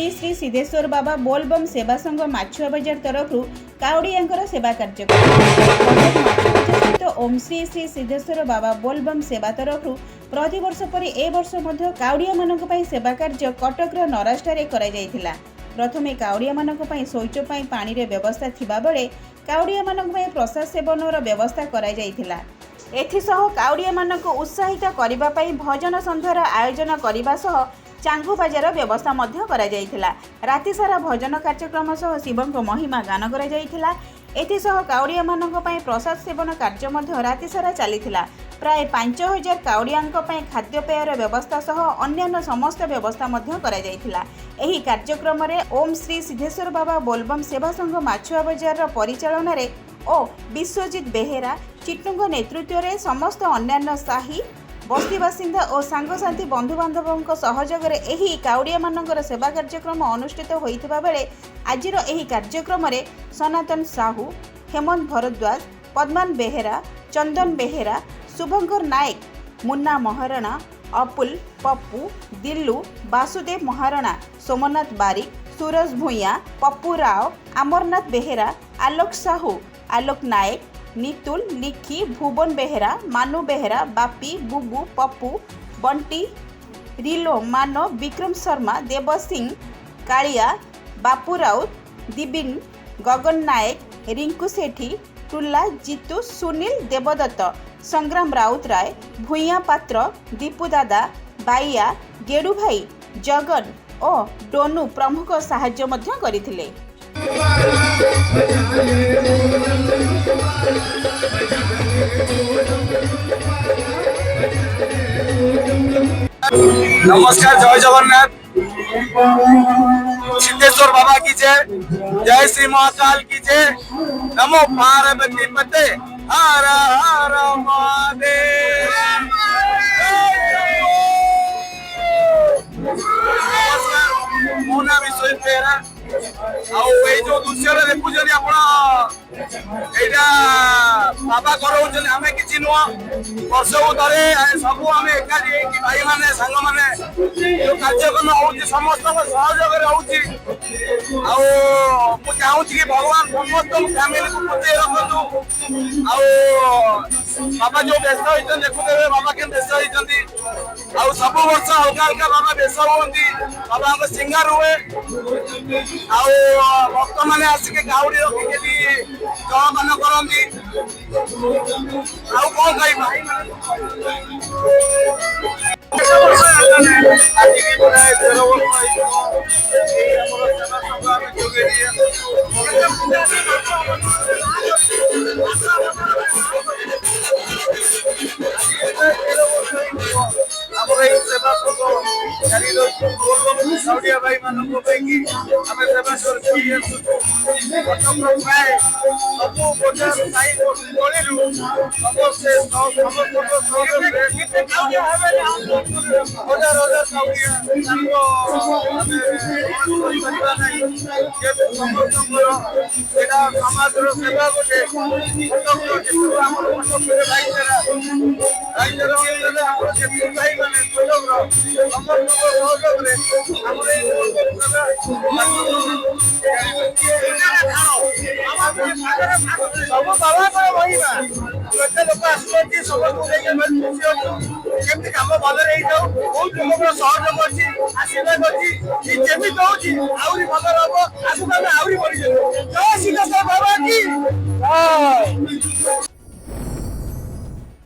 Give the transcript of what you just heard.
श्री श्री सिद्धेश्वर बाबा बोलबम सेवा संघ माछुआ बजार तरफ काउड़ियांकर सेवा कार्यक्रम तो ओम श्री श्री सिद्धेश्वर बाबा बोलबम सेवा तरफ प्रतिवर्ष पर ए वर्ष काउड़िया मानक सेवा कार्य कटकर नरास्टारे करा जायथिला। प्रथमे काउड़िया मानक शौच पानी रे व्यवस्था थिबा बेले काउड़िया मानक प्रसाद सेवनर व्यवस्था करा जायथिला। एथिसह काउड़िया मानक उत्साहित करिबा पई भजन संध्यार आयोजन करिबा सह चांगु बाजार व्यवस्था मध्य करा जायथिला। राति सारा भजन कार्यक्रम सह शिवंक महिमा गान करा जायथिला। एथिसह काउड़िया मानक पई प्रसाद सेवन कार्य मध्य राति सारा चलीथिला। प्राय 5000 काउड़ियांक पई खाद्यपेयर व्यवस्था सह अन्यान्य समस्त व्यवस्था मध्य करा जायथिला। एही कार्यक्रम रे ओम श्री सिद्धेश्वर बाबा बोलबम सेवा संघ माछुआ बजार परिचालन रे ओ विश्वजित बेहेरा चिट्टुंग नेतृत्व रे समस्त अन्यान्य साही बस्ती बासिंदा और सांगसाथी बंधुबांधवों सहयोग एही काउड़िया मानकर सेवा कार्यक्रम अनुष्ठित होइथिबा बेले आजिर एही कार्यक्रम रे सनातन साहू, हेमंत भरद्वाज, पद्मान बेहेरा, चंदन बेहेरा, शुभंकर नायक, मुन्ना महाराणा, अपुल, पप्पू, दिल्लू, वासुदेव महाराणा, सोमनाथ बारिक, सूरज भूया, पप्पू राव, अमरनाथ बेहेरा, आलोक साहू, आलोक नायक, नितुल, लिखी, भुवन बेहेरा, मानु बेहेरा, बापी, बुबू, पप्पू, बंटी, रिलो, मानो, विक्रम शर्मा, देव सिंह, कालिया, बापू राउत, दिबिन, गगन नायक, रिंकू सेठी, टुल्ला, जीतू, सुनील, देवदत्त, संग्राम राउत राय, भूया पात्र, दीपू दादा, बाइया, गेडू भाई, जगन और डोनू प्रमुख साहाय्य मध्य करिथिले। नमस्कार, जय जगन्नाथ। सिद्धेश्वर बाबा की जय, जय श्री महाकाल की जय। नमो पार्वती पते हर हर महादेव। मो नाम विश्वजित बेहेरा। जो दृश्य देखुं आप बाबा कर आम कि नुह वर्ष थे सब आम एकाठी भाई मैंने सांग मैंने जो कार्यक्रम हो समस्त सहयोग चाहूँ कि भगवान समस्त फैमिली को बचे रखु। बाबा जो व्यस्त होते देखुते बाबा के व्यस्त होती सब वर्ष हल्का हल्का बाबा व्यस्त हमें बाबा सिंगार हुए भक्त मैंने आसिक गाउडी रखी जलपान करती कौन साउडिया भाई मानक आम सेवा समाज सेवा गोटे भाई मैंने सब बाबा महिमा लोक आसुँच समस्त कम भले बहुत लोक सहयोग अच्छी आशीर्वाद अच्छी जमी हूँ आहरी भल हम आगे आहरी बढ़ी जय सिद्धेश्वर बाबा की।